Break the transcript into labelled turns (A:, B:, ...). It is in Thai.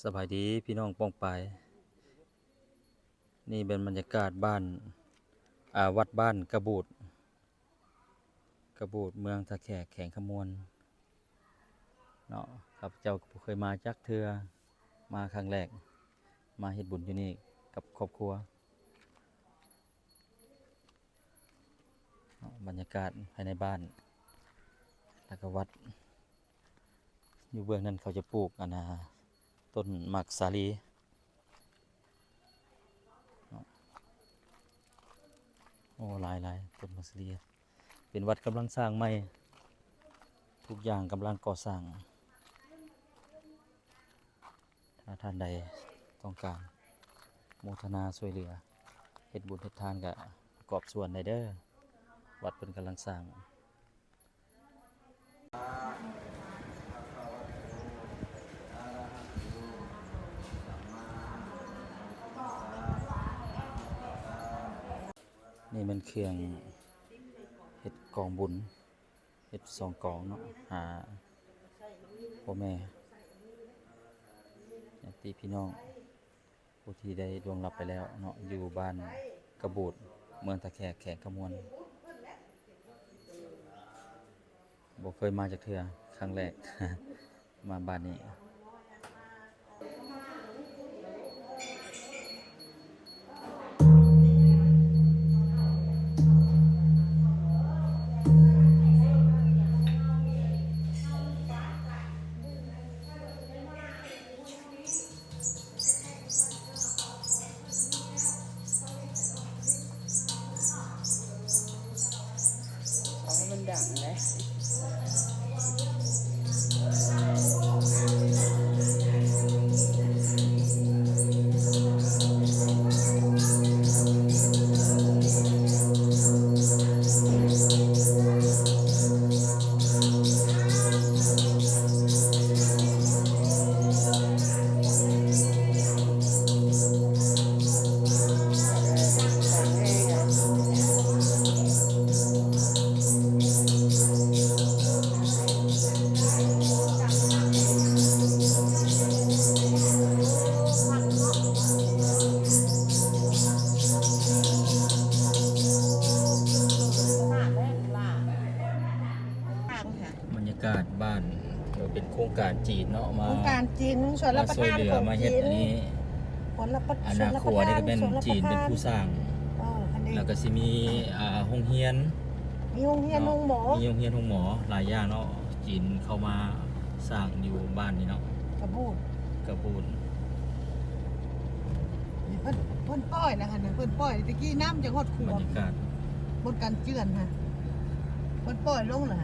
A: สบายดีพี่น้องป้องปายนี่เป็นบรรยากาศบ้านวัดบ้านกระบูดเมืองตะแขกแขงขมวนเนาะครับเจ้าเคยมาจักเทือมาครั้งแรกมาเฮ็ดบุญอยู่นี่กับครอบครัวเนาะบรรยากาศภายในบ้านแล้วก็วัดอยู่เบื้องนั้นเขาจะปลูกต้นหมากสาลีโอ้หลายต้นหมากสาลีเป็นวัดกำลังสร้างใหม่ทุกอย่างกำลังก่อสร้างถ้าท่านใดต้องการโมทนาช่วยเหลือเฮ็ดบุญเฮ็ดทานก็ประกอบส่วนได้เด้อวัดเพิ่นกำลังสร้างนี่มันเครื่องเฮ็ดกองบุญเฮ็ดสองกองเนาะหาพ่อแม่ญาติพี่น้องผู้ที่ได้ล่วงลับไปแล้วเนาะอยู่บ้านกระบูดเมืองตะแขกแขงขมวนบ่เคยมาจากเทื่อครั้งแรก มาบ้านนี้
B: มันดังเลย
A: บรรยากาศบ้านเป็นโครงการจีนเนาะมา
B: โครงการจีนชวนรับประ
A: ช่วย
B: ทาน
A: เหลือ
B: ของ
A: มาเฮ็ด
B: จีน
A: อันนี้
B: ผลรับประ
A: อนาครัวนี่ก็เป็นจีนเป็นผู้สร้าง
B: อันนี้
A: แล้วก็สิมีโรงเรียน
B: มีโรงเรียนโรงหมอ
A: มีโรงเรียนโรงหมอหลายอย่างเนาะจีนเข้ามาสร้างอยู่บ้านนี่เนาะ
B: กระบูด
A: กระบูน
B: เพิ่นป้อยนะคะเนี่ยเพิ่นป้อยตะกี้น้ำจะหดข
A: บ
B: ว
A: ร
B: บ
A: รยากาศ
B: บนการเจือนค่ะเพิ่นป้อยลงเลย